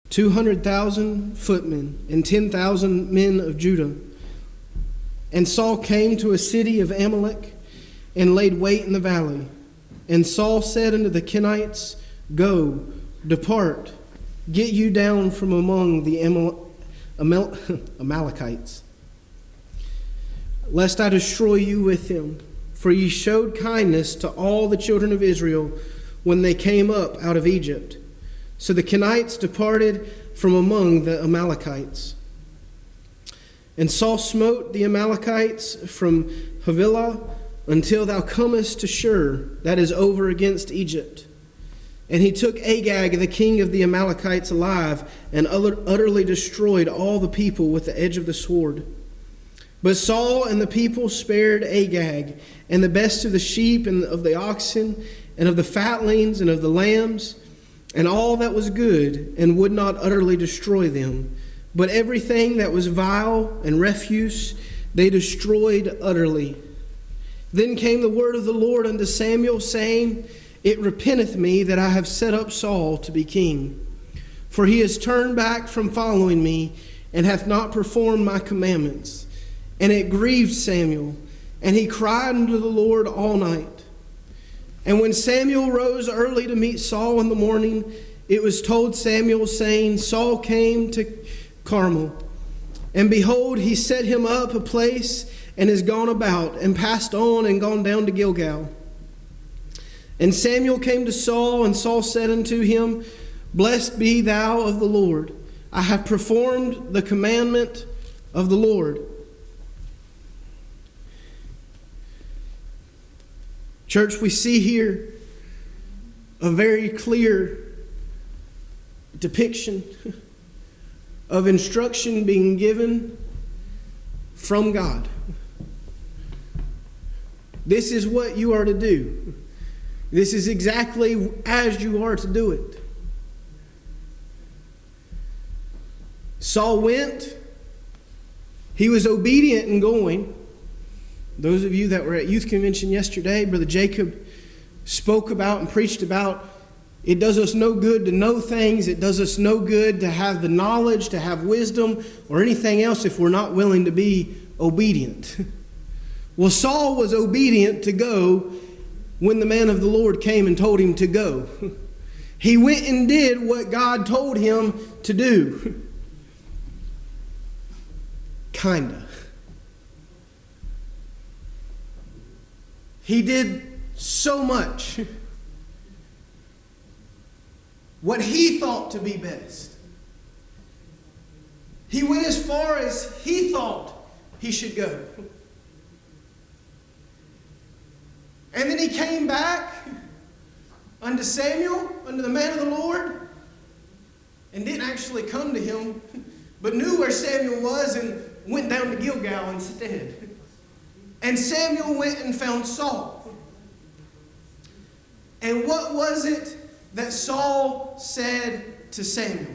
200,000 footmen, and 10,000 men of Judah. And Saul came to a city of Amalek, and laid wait in the valley. And Saul said unto the Kenites, Go, depart, get you down from among the Amalekites, lest I destroy you with them. For ye showed kindness to all the children of Israel when they came up out of Egypt. So the Kenites departed from among the Amalekites. And Saul smote the Amalekites from Havilah until thou comest to Shur, that is over against Egypt. And he took Agag, the king of the Amalekites, alive, and utterly destroyed all the people with the edge of the sword. But Saul and the people spared Agag, and the best of the sheep and of the oxen, and of the fatlings and of the lambs, and all that was good, and would not utterly destroy them. But everything that was vile and refuse they destroyed utterly. Then came the word of the Lord unto Samuel, saying, It repenteth me that I have set up Saul to be king. For he has turned back from following me, and hath not performed my commandments. And it grieved Samuel, and he cried unto the Lord all night. And when Samuel rose early to meet Saul in the morning, it was told Samuel, saying, Saul came to Carmel. And behold, he set him up a place, and is gone about, and passed on, and gone down to Gilgal. And Samuel came to Saul, and Saul said unto him, Blessed be thou of the Lord. I have performed the commandment of the Lord. Church, we see here a very clear depiction of instruction being given from God. This is what you are to do. This is exactly as you are to do it. Saul went. He was obedient in going. Those of you that were at youth convention yesterday, Brother Jacob spoke about and preached about, it does us no good to know things. It does us no good to have the knowledge, to have wisdom, or anything else if we're not willing to be obedient. Well, Saul was obedient to go when the man of the Lord came and told him to go. He went and did what God told him to do. Kinda. He did so much what he thought to be best. He went as far as he thought he should go. And then he came back unto Samuel, unto the man of the Lord, and didn't actually come to him, but knew where Samuel was and went down to Gilgal instead. And Samuel went and found Saul. And what was it that Saul said to Samuel?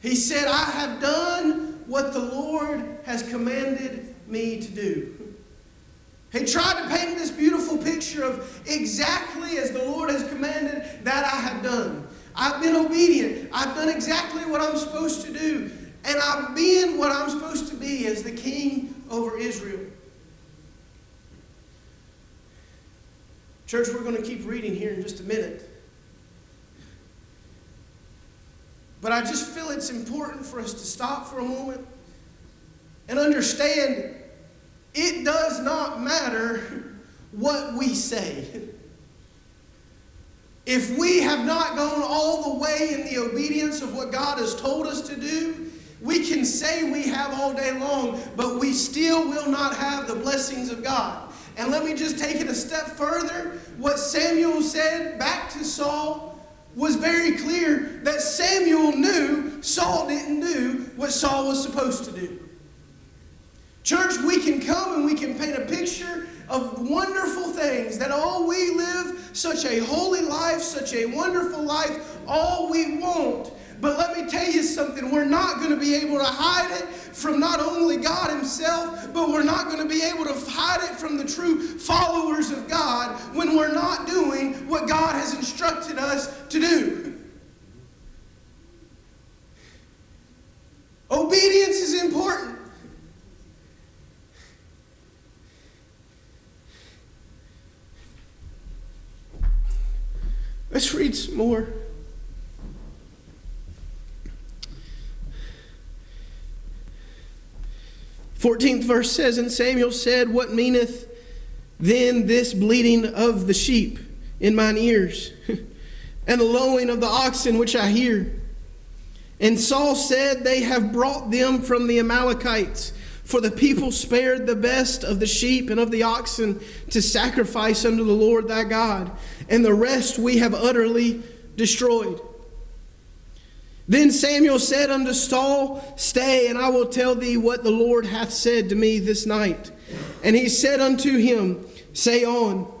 He said, I have done what the Lord has commanded me to do. He tried to paint this beautiful picture of exactly as the Lord has commanded that I have done. I've been obedient. I've done exactly what I'm supposed to do. And I've been what I'm supposed to be as the king over Israel. Church, we're going to keep reading here in just a minute. But I just feel it's important for us to stop for a moment and understand it does not matter what we say. If we have not gone all the way in the obedience of what God has told us to do, we can say we have all day long, but we still will not have the blessings of God. And let me just take it a step further. What Samuel said back to Saul was very clear, that Samuel knew Saul didn't do what Saul was supposed to do. Church, we can come and we can paint a picture of wonderful things, that we live such a holy life, such a wonderful life, all we want. But let me tell you something, we're not going to be able to hide it from not only God himself, but we're not going to be able to hide it from the true followers of God when we're not doing what God has instructed us to do. Let's read some more. 14th verse says, And Samuel said, What meaneth then this bleating of the sheep in mine ears, and the lowing of the oxen which I hear? And Saul said, They have brought them from the Amalekites, for the people spared the best of the sheep and of the oxen to sacrifice unto the Lord thy God, and the rest we have utterly destroyed. Then Samuel said unto Saul, Stay, and I will tell thee what the Lord hath said to me this night. And he said unto him, Say on.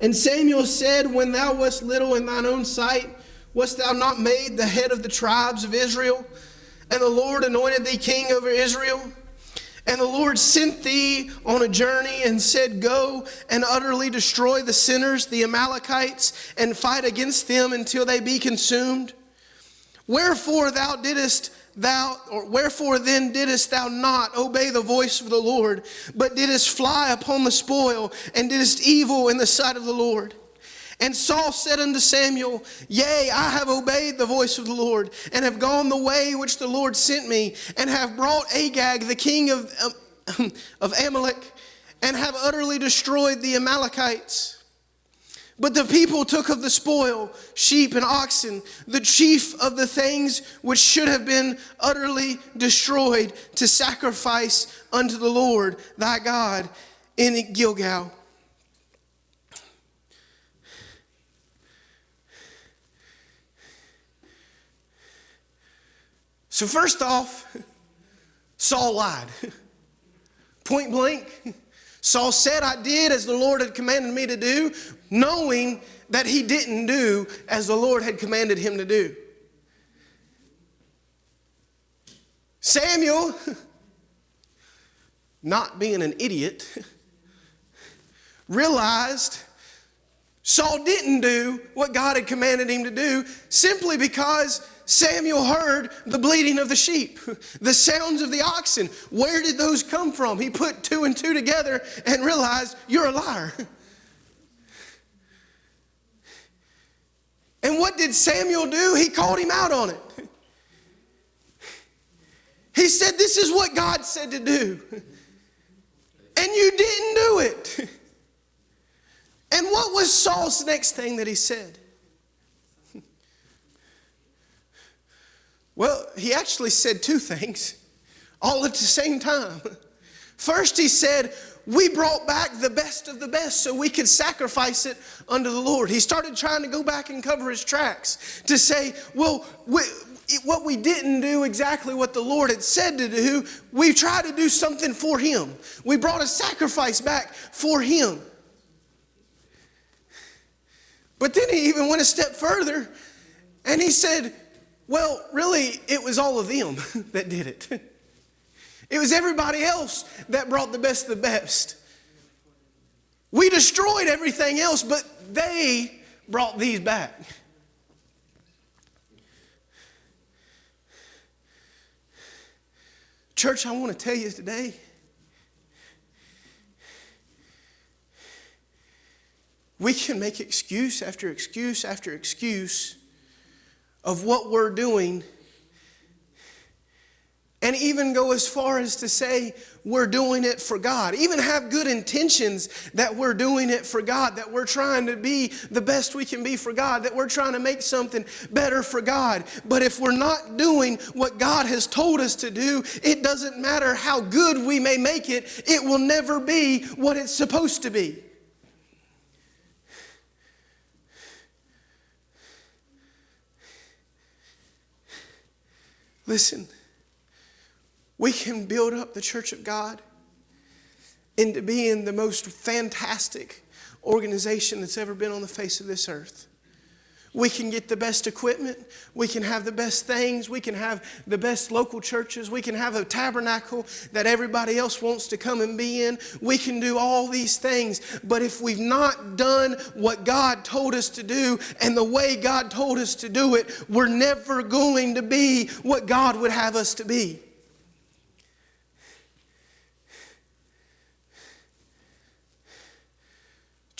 And Samuel said, When thou wast little in thine own sight, wast thou not made the head of the tribes of Israel? And the Lord anointed thee king over Israel? And the Lord sent thee on a journey and said, Go and utterly destroy the sinners, the Amalekites, and fight against them until they be consumed. Wherefore then didst thou not obey the voice of the Lord, but didst fly upon the spoil, and didst evil in the sight of the Lord? And Saul said unto Samuel, Yea, I have obeyed the voice of the Lord, and have gone the way which the Lord sent me, and have brought Agag the king of Amalek, and have utterly destroyed the Amalekites. But the people took of the spoil, sheep and oxen, the chief of the things which should have been utterly destroyed, to sacrifice unto the Lord thy God in Gilgal. So first off, Saul lied. Point blank. Saul said, I did as the Lord had commanded me to do, knowing that he didn't do as the Lord had commanded him to do. Samuel, not being an idiot, realized Saul didn't do what God had commanded him to do simply because Samuel heard the bleating of the sheep, the sounds of the oxen. Where did those come from? He put two and two together and realized, you're a liar. And what did Samuel do? He called him out on it. He said, this is what God said to do. And you didn't do it. And what was Saul's next thing that he said? Well, he actually said two things all at the same time. First, he said, we brought back the best of the best so we could sacrifice it unto the Lord. He started trying to go back and cover his tracks to say, well, what we didn't do exactly what the Lord had said to do, we tried to do something for him. We brought a sacrifice back for him. But then he even went a step further and he said, well, really, it was all of them that did it. It was everybody else that brought the best of the best. We destroyed everything else, but they brought these back. Church, I want to tell you today, we can make excuse after excuse after excuse of what we're doing, and even go as far as to say we're doing it for God. Even have good intentions that we're doing it for God, that we're trying to be the best we can be for God, that we're trying to make something better for God. But if we're not doing what God has told us to do, it doesn't matter how good we may make it, it will never be what it's supposed to be. Listen, we can build up the church of God into being the most fantastic organization that's ever been on the face of this earth. We can get the best equipment. We can have the best things. We can have the best local churches. We can have a tabernacle that everybody else wants to come and be in. We can do all these things. But if we've not done what God told us to do and the way God told us to do it, we're never going to be what God would have us to be.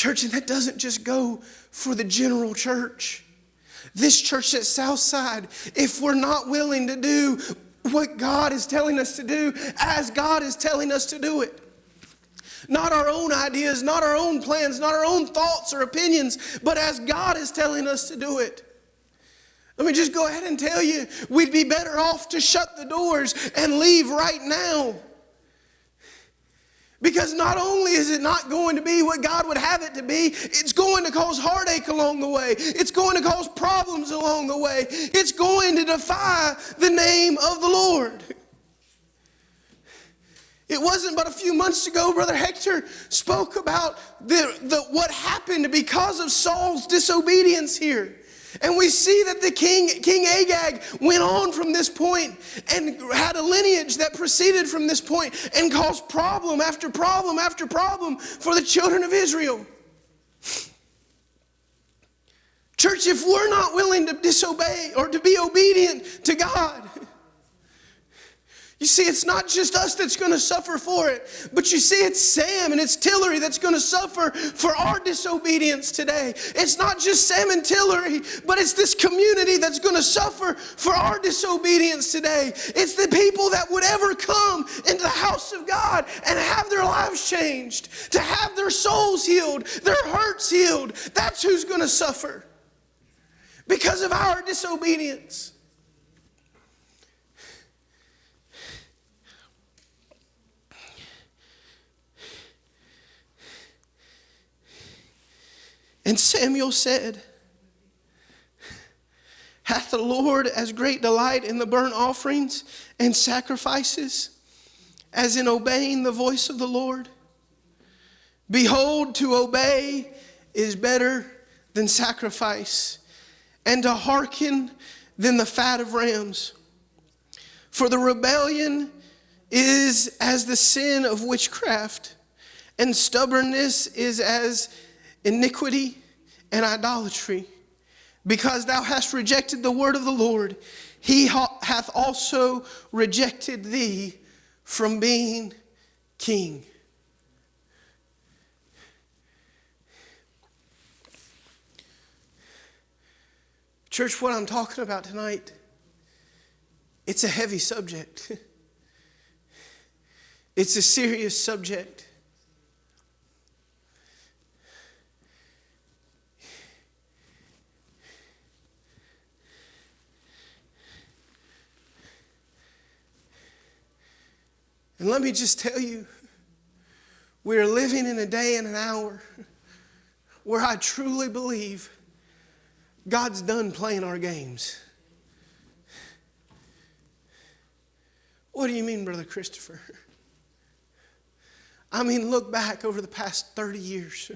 Church, and that doesn't just go for the general church. This church at Southside, if we're not willing to do what God is telling us to do, as God is telling us to do it, not our own ideas, not our own plans, not our own thoughts or opinions, but as God is telling us to do it. Let me just go ahead and tell you, we'd be better off to shut the doors and leave right now. Because not only is it not going to be what God would have it to be, it's going to cause heartache along the way. It's going to cause problems along the way. It's going to defy the name of the Lord. It wasn't but a few months ago, Brother Hector spoke about what happened because of Saul's disobedience here. And we see that the King Agag went on from this point and had a lineage that proceeded from this point and caused problem after problem after problem for the children of Israel. Church, if we're not willing to disobey or to be obedient to God, you see, it's not just us that's going to suffer for it, but you see, it's Sam and it's Tillery that's going to suffer for our disobedience today. It's not just Sam and Tillery, but it's this community that's going to suffer for our disobedience today. It's the people that would ever come into the house of God and have their lives changed, to have their souls healed, their hurts healed. That's who's going to suffer because of our disobedience. And Samuel said, hath the Lord as great delight in the burnt offerings and sacrifices as in obeying the voice of the Lord? Behold, to obey is better than sacrifice, and to hearken than the fat of rams. For the rebellion is as the sin of witchcraft, and stubbornness is as iniquity and idolatry. Because thou hast rejected the word of the Lord, he hath also rejected thee from being king. Church, what I'm talking about tonight, it's a heavy subject. It's a serious subject. And let me just tell you, we're living in a day and an hour where I truly believe God's done playing our games. What do you mean, Brother Christopher? I mean, look back over the past 30 years.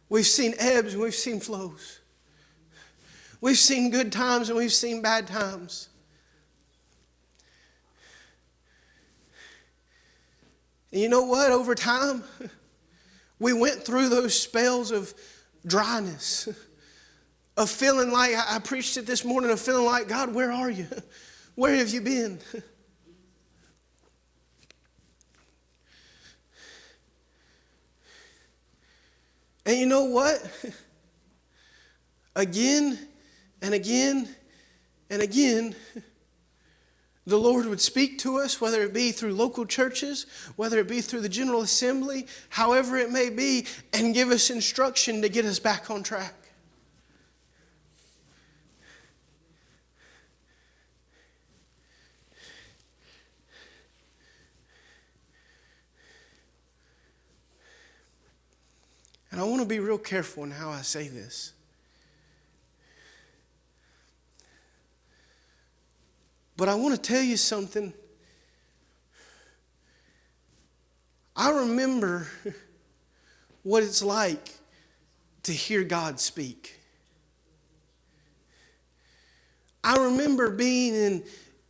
We've seen ebbs and we've seen flows. We've seen good times and we've seen bad times. And you know what? Over time, we went through those spells of dryness, of feeling like, I preached it this morning, of feeling like, God, where are you? Where have you been? And you know what? Again and again and again, the Lord would speak to us, whether it be through local churches, whether it be through the General Assembly, however it may be, and give us instruction to get us back on track. And I want to be real careful in how I say this. But I want to tell you something. I remember what it's like to hear God speak. I remember being in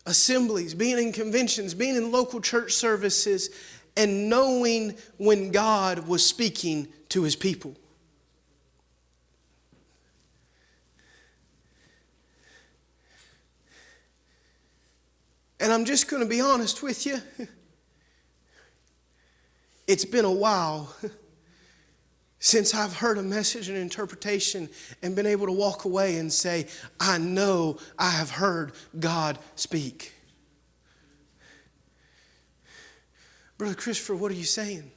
assemblies, being in conventions, being in local church services, and knowing when God was speaking to his people. And I'm just going to be honest with you. It's been a while since I've heard a message and interpretation and been able to walk away and say, I know I have heard God speak. Brother Christopher, what are you saying?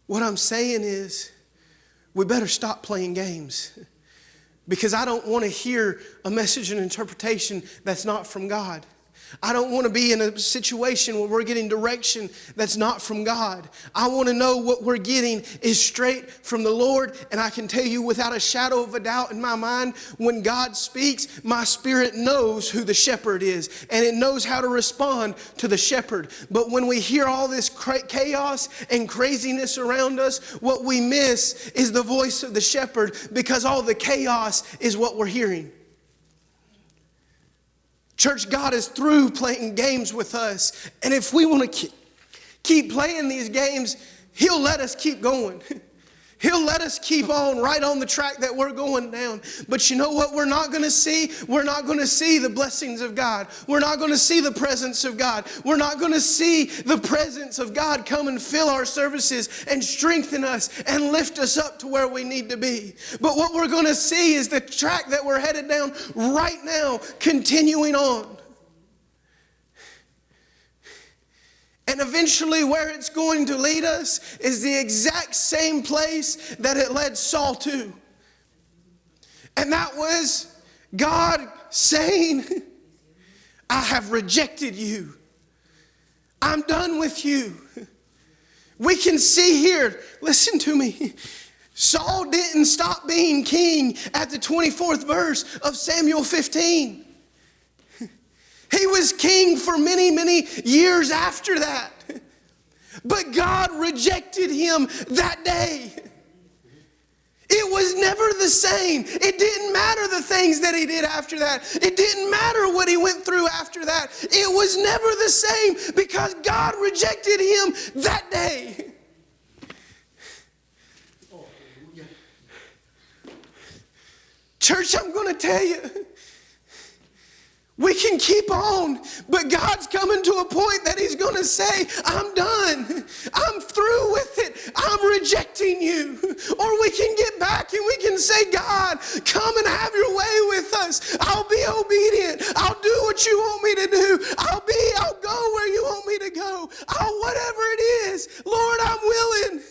What I'm saying is, we better stop playing games. Because I don't want to hear a message and interpretation that's not from God. I don't want to be in a situation where we're getting direction that's not from God. I want to know what we're getting is straight from the Lord. And I can tell you without a shadow of a doubt in my mind, when God speaks, my spirit knows who the shepherd is. And it knows how to respond to the shepherd. But when we hear all this chaos and craziness around us, what we miss is the voice of the shepherd, because all the chaos is what we're hearing. Church, God is through playing games with us. And if we want to keep playing these games, He'll let us keep going. He'll let us keep on right on the track that we're going down. But you know what we're not going to see? We're not going to see the blessings of God. We're not going to see the presence of God. We're not going to see the presence of God come and fill our services and strengthen us and lift us up to where we need to be. But what we're going to see is the track that we're headed down right now, continuing on. And eventually where it's going to lead us is the exact same place that it led Saul to. And that was God saying, I have rejected you. I'm done with you. We can see here, listen to me. Saul didn't stop being king at the 24th verse of Samuel 15. He was king for many, many years after that. But God rejected him that day. It was never the same. It didn't matter the things that he did after that. It didn't matter what he went through after that. It was never the same because God rejected him that day. Church, I'm going to tell you, we can keep on, but God's coming to a point that He's going to say, I'm done. I'm through with it. I'm rejecting you. Or we can get back and we can say, God, come and have your way with us. I'll be obedient. I'll do what you want me to do. I'll go where you want me to go. Whatever it is, Lord, I'm willing.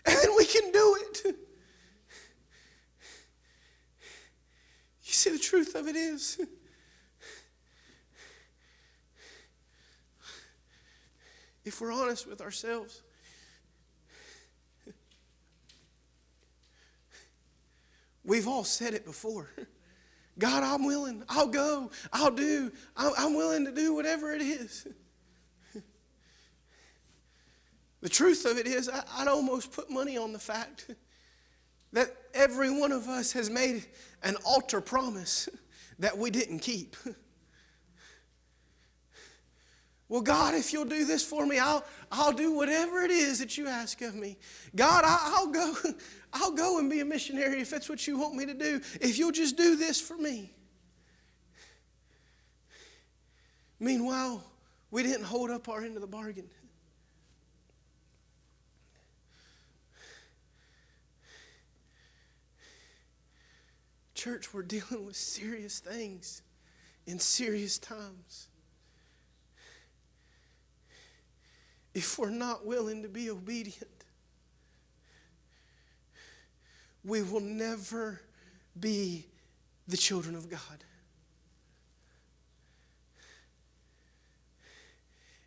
And then we can do it. You see, the truth of it is, if we're honest with ourselves, we've all said it before. God, I'm willing. I'll go. I'll do. I'm willing to do whatever it is. The truth of it is, I'd almost put money on the fact that every one of us has made an altar promise that we didn't keep. Well, God, if you'll do this for me, I'll do whatever it is that you ask of me. God, I'll go and be a missionary if that's what you want me to do. If you'll just do this for me. Meanwhile, we didn't hold up our end of the bargain. Church, we're dealing with serious things in serious times. If we're not willing to be obedient, we will never be the children of God.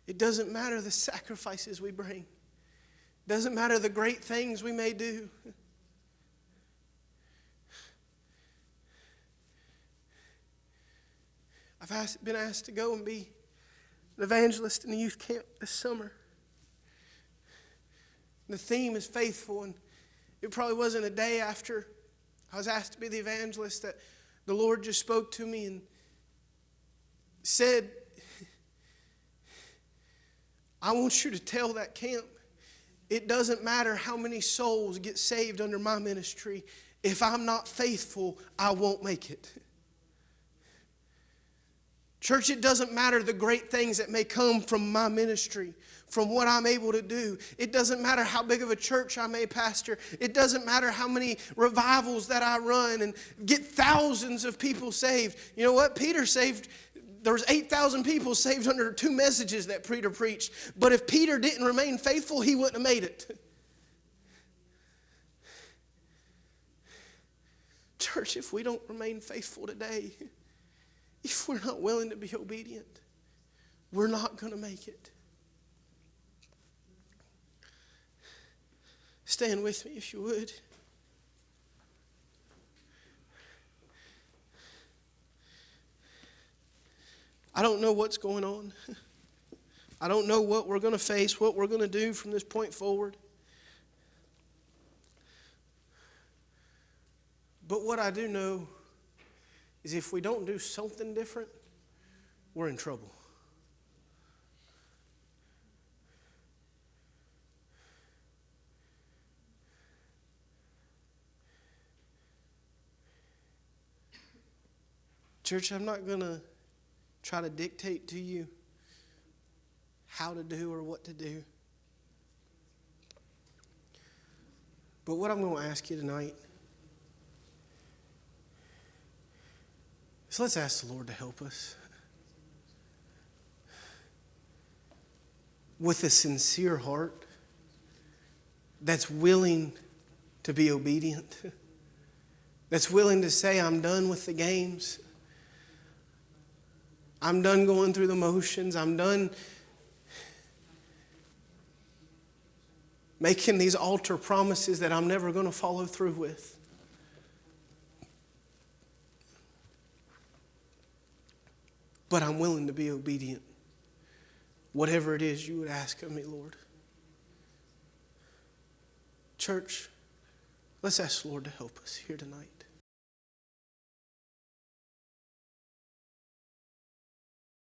It doesn't matter the sacrifices we bring. It doesn't matter the great things we may do. I've been asked to go and be an evangelist in the youth camp this summer. The theme is faithful, and it probably wasn't a day after I was asked to be the evangelist that the Lord just spoke to me and said, I want you to tell that camp, it doesn't matter how many souls get saved under my ministry. If I'm not faithful, I won't make it. Church, it doesn't matter the great things that may come from my ministry, from what I'm able to do. It doesn't matter how big of a church I may pastor. It doesn't matter how many revivals that I run and get thousands of people saved. You know what? There was 8,000 people saved under 2 messages that Peter preached. But if Peter didn't remain faithful, he wouldn't have made it. Church, if we don't remain faithful today, if we're not willing to be obedient, we're not going to make it. Stand with me if you would. I don't know what's going on. I don't know what we're going to face, what we're going to do from this point forward. But what I do know is if we don't do something different, we're in trouble. Church, I'm not going to try to dictate to you how to do or what to do. But what I'm going to ask you tonight is let's ask the Lord to help us with a sincere heart that's willing to be obedient, that's willing to say, I'm done with the games. I'm done going through the motions. I'm done making these altar promises that I'm never going to follow through with. But I'm willing to be obedient. Whatever it is you would ask of me, Lord. Church, let's ask the Lord to help us here tonight.